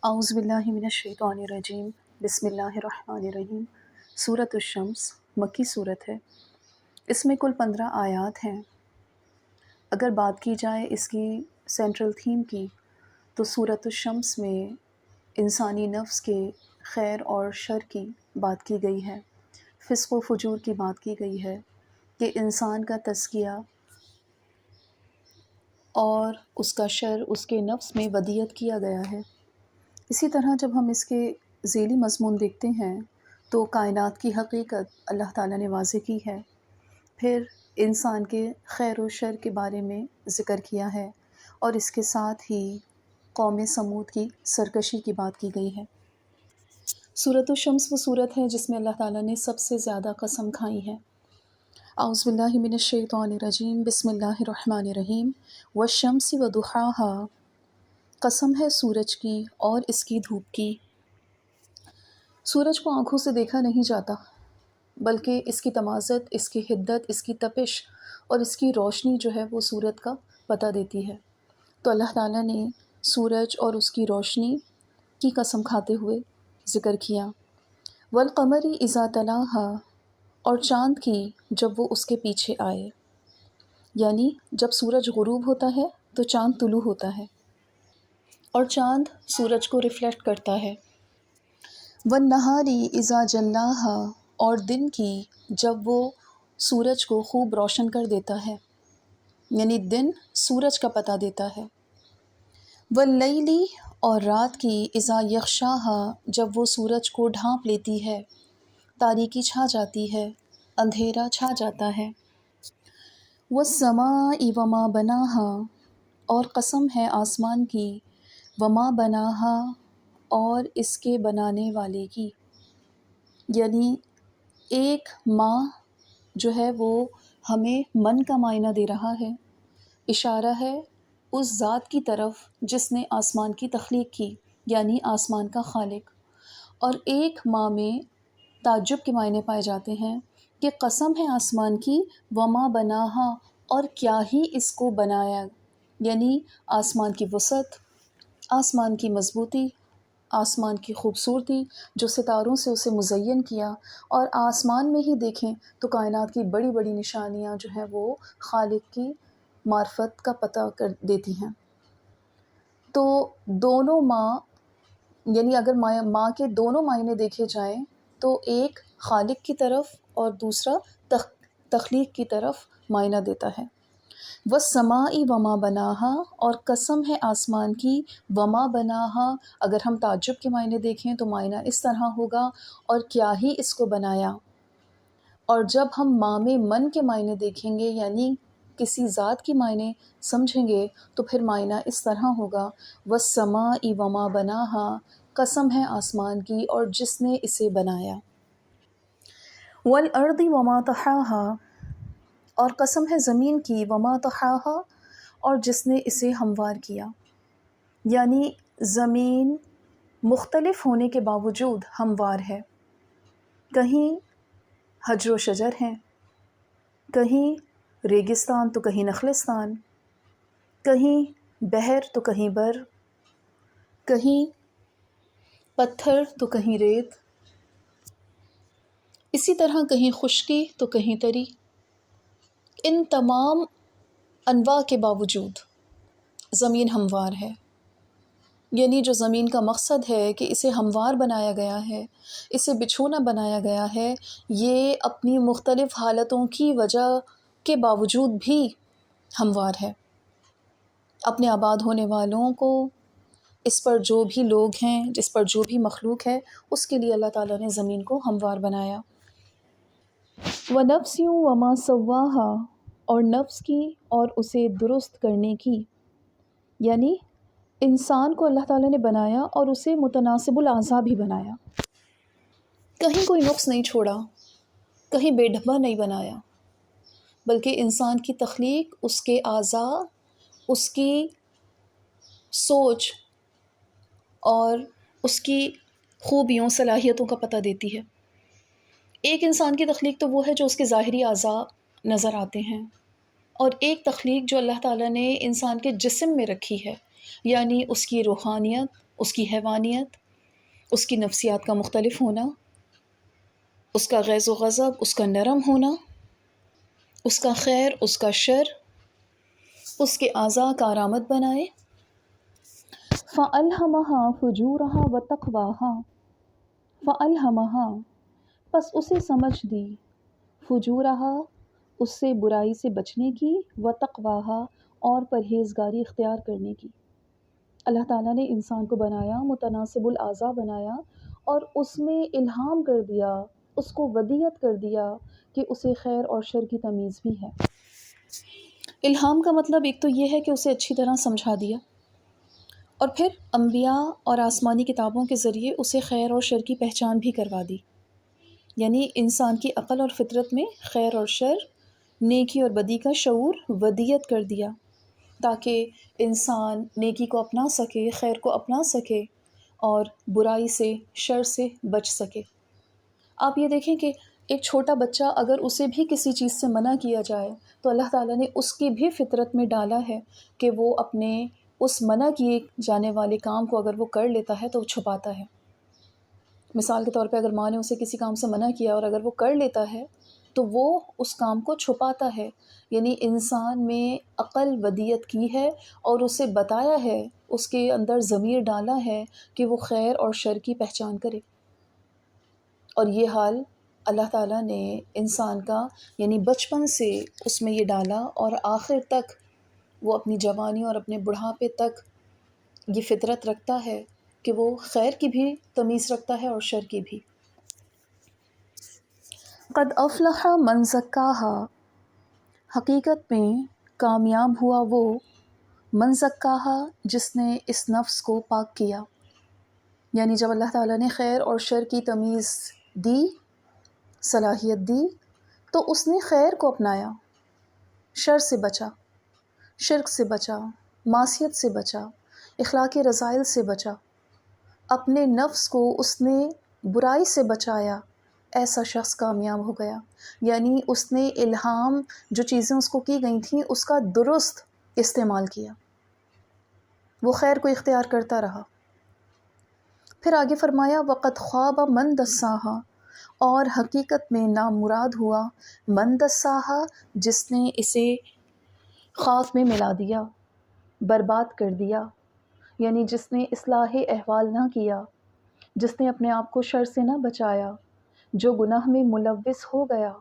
اعوذ باللہ من الشیطان الرجیم، بسم اللہ الرحمن الرحیم۔ سورۃ الشمس مکی صورت ہے۔ اس میں کل 15 آیات ہیں۔ اگر بات کی جائے اس کی سینٹرل تھیم کی تو سورۃ الشمس میں انسانی نفس کے خیر اور شر کی بات کی گئی ہے، فسق و فجور کی بات کی گئی ہے کہ انسان کا تزکیہ اور اس کا شر اس کے نفس میں ودیت کیا گیا ہے۔ اسی طرح جب ہم اس کے ذیلی مضمون دیکھتے ہیں تو کائنات کی حقیقت اللہ تعالیٰ نے واضح کی ہے، پھر انسان کے خیر و شر کے بارے میں ذکر کیا ہے، اور اس کے ساتھ ہی قوم سمود کی سرکشی کی بات کی گئی ہے۔ سورۃ الشمس وہ سورت ہے جس میں اللہ تعالیٰ نے سب سے زیادہ قسم کھائی ہے۔ اعوذ باللہ من الشیطان الرجیم، بسم اللہ الرحمن الرحیم۔ والشمس وضحاہا، قسم ہے سورج کی اور اس کی دھوپ کی۔ سورج کو آنکھوں سے دیکھا نہیں جاتا، بلکہ اس کی تمازت، اس کی حدت، اس کی تپش اور اس کی روشنی جو ہے وہ سورج کا پتہ دیتی ہے۔ تو اللہ تعالیٰ نے سورج اور اس کی روشنی کی قسم کھاتے ہوئے ذکر کیا۔ والقمر اذا تلاہا، اور چاند کی جب وہ اس کے پیچھے آئے، یعنی جب سورج غروب ہوتا ہے تو چاند طلوع ہوتا ہے اور چاند سورج کو ریفلیکٹ کرتا ہے۔ والنہار اذا جلاہا، اور دن کی جب وہ سورج کو خوب روشن کر دیتا ہے، یعنی دن سورج کا پتہ دیتا ہے۔ واللیل، اور رات کی اذا یغشاہا، جب وہ سورج کو ڈھانپ لیتی ہے، تاریکی چھا جاتی ہے، اندھیرا چھا جاتا ہے۔ والسماء وما بناہا، اور قسم ہے آسمان کی، وما بناہا، اور اس کے بنانے والے کی، یعنی ایک ماں جو ہے وہ ہمیں من کا معنی دے رہا ہے، اشارہ ہے اس ذات کی طرف جس نے آسمان کی تخلیق کی، یعنی آسمان کا خالق۔ اور ایک ماں میں تعجب کے معنی پائے جاتے ہیں کہ قسم ہے آسمان کی، وما بناہا، اور کیا ہی اس کو بنایا، یعنی آسمان کی وسعت، آسمان کی مضبوطی، آسمان کی خوبصورتی، جو ستاروں سے اسے مزین کیا۔ اور آسمان میں ہی دیکھیں تو کائنات کی بڑی بڑی نشانیاں جو ہیں وہ خالق کی معرفت کا پتہ کر دیتی ہیں۔ تو دونوں ماں، یعنی اگر ماں کے دونوں معنی دیکھے جائیں تو ایک خالق کی طرف اور دوسرا تخلیق کی طرف معنی دیتا ہے۔ والسماء وما بناہا، اور قسم ہے آسمان کی، وما بناہا، اگر ہم تعجب کے معنی دیکھیں تو معنی اس طرح ہوگا، اور کیا ہی اس کو بنایا۔ اور جب ہم ماں میں من کے معنی دیکھیں گے، یعنی کسی ذات کی معنی سمجھیں گے، تو پھر معنی اس طرح ہوگا، والسماء وما بناہا، قسم ہے آسمان کی اور جس نے اسے بنایا۔ والارض وما طحاہا، اور قسم ہے زمین کی، وما طحاہا، اور جس نے اسے ہموار کیا، یعنی زمین مختلف ہونے کے باوجود ہموار ہے، کہیں حجر و شجر ہیں، کہیں ریگستان تو کہیں نخلستان، کہیں بحر تو کہیں بر، کہیں پتھر تو کہیں ریت، اسی طرح کہیں خشکی تو کہیں تری۔ ان تمام انواع کے باوجود زمین ہموار ہے، یعنی جو زمین کا مقصد ہے کہ اسے ہموار بنایا گیا ہے، اسے بچھونا بنایا گیا ہے، یہ اپنی مختلف حالتوں کی وجہ کے باوجود بھی ہموار ہے۔ اپنے آباد ہونے والوں کو، اس پر جو بھی لوگ ہیں، جس پر جو بھی مخلوق ہے، اس کے لیے اللہ تعالیٰ نے زمین کو ہموار بنایا۔ وَنَفْسٍ وَمَا سَوَّاهَا، اور نفس کی اور اسے درست کرنے کی، یعنی انسان کو اللہ تعالیٰ نے بنایا اور اسے متناسب الاعضاء بھی بنایا، کہیں کوئی نقص نہیں چھوڑا، کہیں بے ڈھبہ نہیں بنایا، بلکہ انسان کی تخلیق اس کے اعضاء، اس کی سوچ اور اس کی خوبیوں، صلاحیتوں کا پتہ دیتی ہے۔ ایک انسان کی تخلیق تو وہ ہے جو اس کے ظاہری اعضاء نظر آتے ہیں، اور ایک تخلیق جو اللہ تعالیٰ نے انسان کے جسم میں رکھی ہے، یعنی اس کی روحانیت، اس کی حیوانیت، اس کی نفسیات کا مختلف ہونا، اس کا غیظ و غضب، اس کا نرم ہونا، اس کا خیر، اس کا شر، اس کے اعضاء کارآمد بنائے۔ فَأَلْهَمَهَا فُجُورَهَا وَتَقْوَاهَا، فَأَلْهَمَهَا پس اسے سمجھ دی، فجورها اس سے برائی سے بچنے کی، وتقواها اور پرہیزگاری اختیار کرنے کی۔ اللہ تعالیٰ نے انسان کو بنایا، متناسب الاعضاء بنایا اور اس میں الہام کر دیا، اس کو ودیت کر دیا کہ اسے خیر اور شر کی تمیز بھی ہے۔ الہام کا مطلب ایک تو یہ ہے کہ اسے اچھی طرح سمجھا دیا، اور پھر انبیاء اور آسمانی کتابوں کے ذریعے اسے خیر اور شر کی پہچان بھی کروا دی، یعنی انسان کی عقل اور فطرت میں خیر اور شر، نیکی اور بدی کا شعور ودیت کر دیا، تاکہ انسان نیکی کو اپنا سکے، خیر کو اپنا سکے اور برائی سے، شر سے بچ سکے۔ آپ یہ دیکھیں کہ ایک چھوٹا بچہ اگر اسے بھی کسی چیز سے منع کیا جائے تو اللہ تعالیٰ نے اس کی بھی فطرت میں ڈالا ہے کہ وہ اپنے اس منع کیے جانے والے کام کو اگر وہ کر لیتا ہے تو وہ چھپاتا ہے۔ مثال کے طور پہ اگر ماں نے اسے کسی کام سے منع کیا اور اگر وہ کر لیتا ہے تو وہ اس کام کو چھپاتا ہے، یعنی انسان میں عقل ودیت کی ہے اور اسے بتایا ہے، اس کے اندر ضمیر ڈالا ہے کہ وہ خیر اور شر کی پہچان کرے۔ اور یہ حال اللہ تعالیٰ نے انسان کا یعنی بچپن سے اس میں یہ ڈالا، اور آخر تک وہ اپنی جوانی اور اپنے بڑھاپے تک یہ فطرت رکھتا ہے کہ وہ خیر کی بھی تمیز رکھتا ہے اور شر کی بھی۔ قد افلح من زکاہا، حقیقت میں کامیاب ہوا وہ، من زکاہا جس نے اس نفس کو پاک کیا، یعنی جب اللہ تعالیٰ نے خیر اور شر کی تمیز دی، صلاحیت دی، تو اس نے خیر کو اپنایا، شر سے بچا، شرک سے بچا، معصیت سے بچا، اخلاقی رذائل سے بچا، اپنے نفس کو اس نے برائی سے بچایا، ایسا شخص کامیاب ہو گیا۔ یعنی اس نے الہام جو چیزیں اس کو کی گئی تھیں اس کا درست استعمال کیا، وہ خیر کو اختیار کرتا رہا۔ پھر آگے فرمایا وقد خواب من دساہا، اور حقیقت میں نامراد ہوا من دساہا جس نے اسے خواب میں ملا دیا، برباد کر دیا، یعنی جس نے اصلاح احوال نہ کیا، جس نے اپنے آپ کو شر سے نہ بچایا، جو گناہ میں ملوث ہو گیا،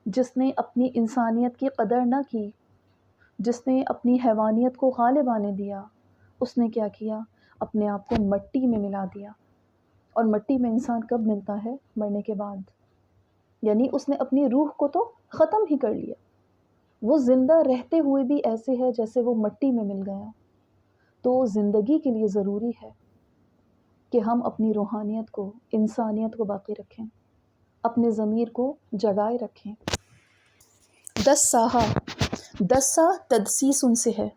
جس نے اپنی انسانیت کی قدر نہ کی، جس نے اپنی حیوانیت کو غالب آنے دیا، اس نے کیا کیا؟ اپنے آپ کو مٹی میں ملا دیا۔ اور مٹی میں انسان کب ملتا ہے؟ مرنے کے بعد۔ یعنی اس نے اپنی روح کو تو ختم ہی کر لیا، وہ زندہ رہتے ہوئے بھی ایسے ہے جیسے وہ مٹی میں مل گیا۔ تو زندگی کے لیے ضروری ہے کہ ہم اپنی روحانیت کو، انسانیت کو باقی رکھیں، اپنے ضمیر کو جگائے رکھیں۔ دساہا، دسا تدسیس ان سے ہے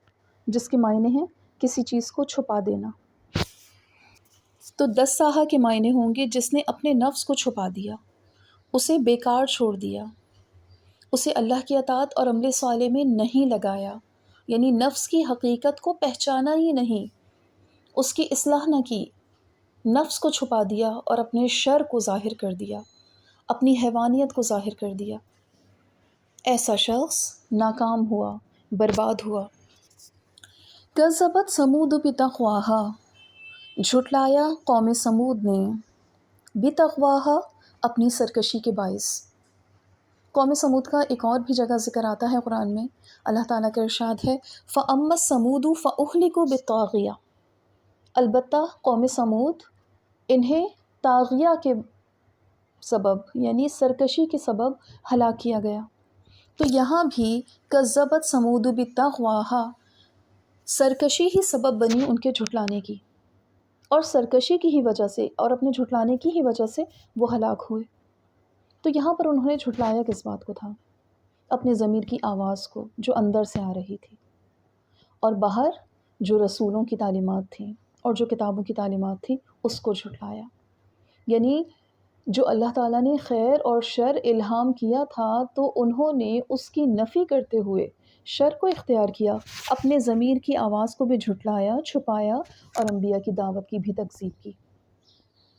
جس کے معنی ہیں کسی چیز کو چھپا دینا۔ تو دساہا کے معنی ہوں گے جس نے اپنے نفس کو چھپا دیا، اسے بیکار چھوڑ دیا، اسے اللہ کی اطاعت اور عمل صالح میں نہیں لگایا، یعنی نفس کی حقیقت کو پہچانا ہی نہیں، اس کی اصلاح نہ کی، نفس کو چھپا دیا اور اپنے شر کو ظاہر کر دیا، اپنی حیوانیت کو ظاہر کر دیا، ایسا شخص ناکام ہوا، برباد ہوا۔ کذبت ثمود بتقواہا، جھٹلایا قوم ثمود نے، بتقواہا اپنی سرکشی کے باعث۔ قوم ثمود کا ایک اور بھی جگہ ذکر آتا ہے قرآن میں، اللہ تعالیٰ کا ارشاد ہے فَأَمَّا الثَّمُودُ فَأُهْلِكُوا بِالطَّاغِيَةِ، البتہ قوم ثمود انہیں طاغیہ کے سبب یعنی سرکشی کے سبب ہلاک کیا گیا۔ تو یہاں بھی کذبت ثمود بتقواہا، سرکشی ہی سبب بنی ان کے جھٹلانے کی، اور سرکشی کی ہی وجہ سے اور اپنے جھٹلانے کی ہی وجہ سے وہ ہلاک ہوئے۔ تو یہاں پر انہوں نے جھٹلایا کس بات کو تھا؟ اپنے ضمیر کی آواز کو جو اندر سے آ رہی تھی، اور باہر جو رسولوں کی تعلیمات تھیں اور جو کتابوں کی تعلیمات تھیں اس کو جھٹلایا۔ یعنی جو اللہ تعالیٰ نے خیر اور شر الہام کیا تھا تو انہوں نے اس کی نفی کرتے ہوئے شر کو اختیار کیا، اپنے ضمیر کی آواز کو بھی جھٹلایا، چھپایا اور انبیاء کی دعوت کی بھی تکذیب کی۔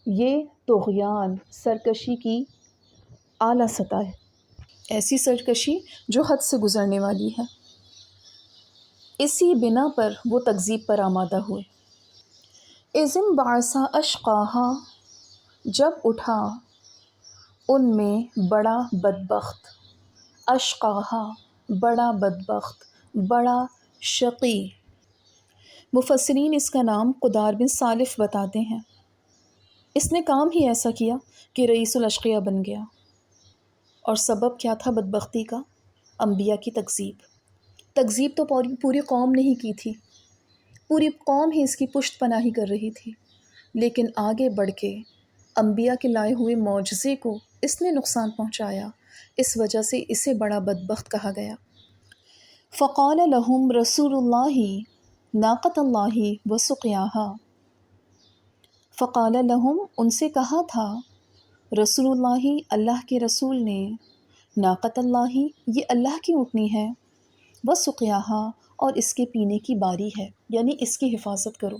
یہ طغیان، سرکشی کی اعلیٰ سطح ہے، ایسی سرکشی جو حد سے گزرنے والی ہے۔ اسی بنا پر وہ تکذیب پر آمادہ ہوئے۔ اذ انبعث اشقاہا، جب اٹھا ان میں بڑا بدبخت، اشقاہا بڑا بدبخت، بڑا شقی۔ مفسرین اس کا نام قدار بن سالف بتاتے ہیں۔ اس نے کام ہی ایسا کیا کہ رئیس الاشقیاء بن گیا۔ اور سبب کیا تھا بدبختی کا؟ انبیاء کی تکذیب۔ تکذیب تو پوری قوم نے ہی کی تھی، پوری قوم ہی اس کی پشت پناہی کر رہی تھی، لیکن آگے بڑھ کے انبیاء کے لائے ہوئے معجزے کو اس نے نقصان پہنچایا، اس وجہ سے اسے بڑا بدبخت کہا گیا۔ فقال لہم رسول اللہ ناقۃ اللہ وسقیاہا، فقال لہم ان سے کہا تھا رسول اللہ اللہ کے رسول نے، ناقۃ اللہ یہ اللہ کی اونٹنی ہے، وسقیاہا اور اس کے پینے کی باری ہے، یعنی اس کی حفاظت کرو۔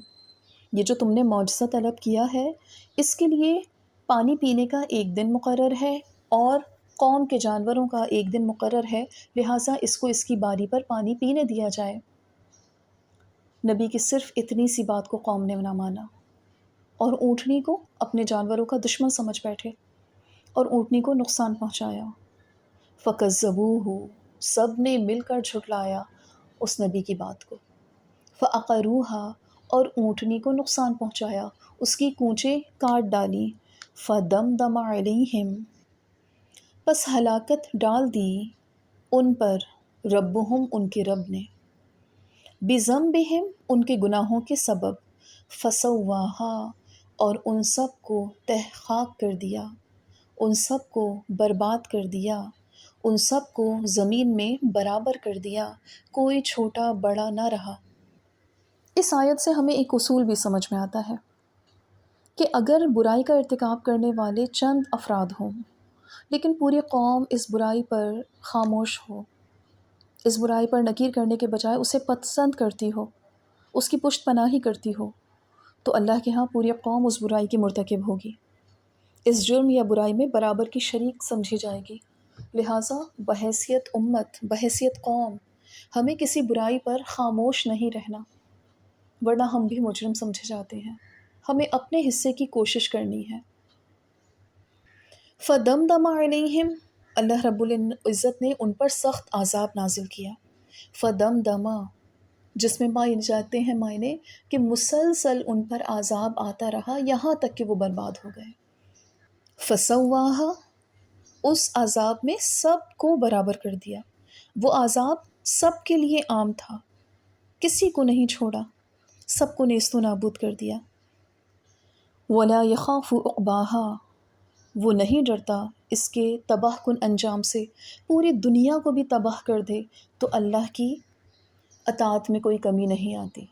یہ جو تم نے معجزہ طلب کیا ہے، اس کے لیے پانی پینے کا ایک دن مقرر ہے اور قوم کے جانوروں کا ایک دن مقرر ہے، لہٰذا اس کو اس کی باری پر پانی پینے دیا جائے۔ نبی کی صرف اتنی سی بات کو قوم نے نہ مانا اور اونٹنی کو اپنے جانوروں کا دشمن سمجھ بیٹھے اور اونٹنی کو نقصان پہنچایا۔ فَكَذَّبُوهُ، سب نے مل کر جھٹلایا اس نبی کی بات کو۔ فَعَقَرُوهَا، اور اونٹنی کو نقصان پہنچایا، اس کی کونچیں کاٹ ڈالی۔ فَدَمْدَمَ عَلَيْهِمْ، پس ہلاکت ڈال دی ان پر، ربہم ان کے رب نے، بِذَنبِہِمْ ان کے گناہوں کے سبب، فَسَوَّاهَا اور ان سب کو تہ خاک کر دیا، ان سب کو برباد کر دیا، ان سب کو زمین میں برابر کر دیا، کوئی چھوٹا بڑا نہ رہا۔ اس آیت سے ہمیں ایک اصول بھی سمجھ میں آتا ہے کہ اگر برائی کا ارتکاب کرنے والے چند افراد ہوں لیکن پوری قوم اس برائی پر خاموش ہو، اس برائی پر نکیر کرنے کے بجائے اسے پسند کرتی ہو، اس کی پشت پناہی کرتی ہو، تو اللہ کے ہاں پوری قوم اس برائی کی مرتکب ہوگی، اس جرم یا برائی میں برابر کی شریک سمجھی جائے گی۔ لہٰذا بحیثیت امت، بحیثیت قوم، ہمیں کسی برائی پر خاموش نہیں رہنا، ورنہ ہم بھی مجرم سمجھے جاتے ہیں۔ ہمیں اپنے حصے کی کوشش کرنی ہے۔ فَدَمْدَمَ عَلَيْهِمْ، اللہ رب العزت نے ان پر سخت عذاب نازل کیا۔ فَدَمْدَمَ، جس میں پائے جاتے ہیں معنی کہ مسلسل ان پر عذاب آتا رہا یہاں تک کہ وہ برباد ہو گئے۔ فَسَوَّاهَا، اس عذاب میں سب کو برابر کر دیا، وہ عذاب سب کے لیے عام تھا، کسی کو نہیں چھوڑا، سب کو نیست و نابود کر دیا۔ وَلَا يَخَافُ عُقْبَاهَا، وہ نہیں ڈرتا اس کے تباہ کن انجام سے، پوری دنیا کو بھی تباہ کر دے تو اللہ کی اطاعت میں کوئی کمی نہیں آتی۔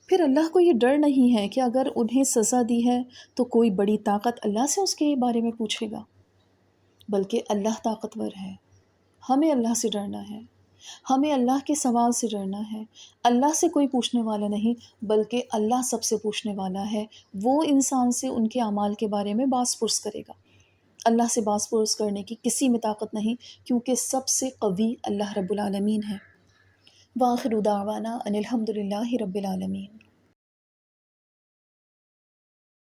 پھر اللہ کو یہ ڈر نہیں ہے کہ اگر انہیں سزا دی ہے تو کوئی بڑی طاقت اللہ سے اس کے بارے میں پوچھے گا، بلکہ اللہ طاقتور ہے۔ ہمیں اللہ سے ڈرنا ہے، ہمیں اللہ کے سوال سے ڈرنا ہے۔ اللہ سے کوئی پوچھنے والا نہیں، بلکہ اللہ سب سے پوچھنے والا ہے۔ وہ انسان سے ان کے اعمال کے بارے میں باز پرس کرے گا، اللہ سے باز پرس کرنے کی کسی میں طاقت نہیں، کیونکہ سب سے قوی اللہ رب العالمین ہے۔ وآخر دعوانا ان الحمد للہ رب العالمین۔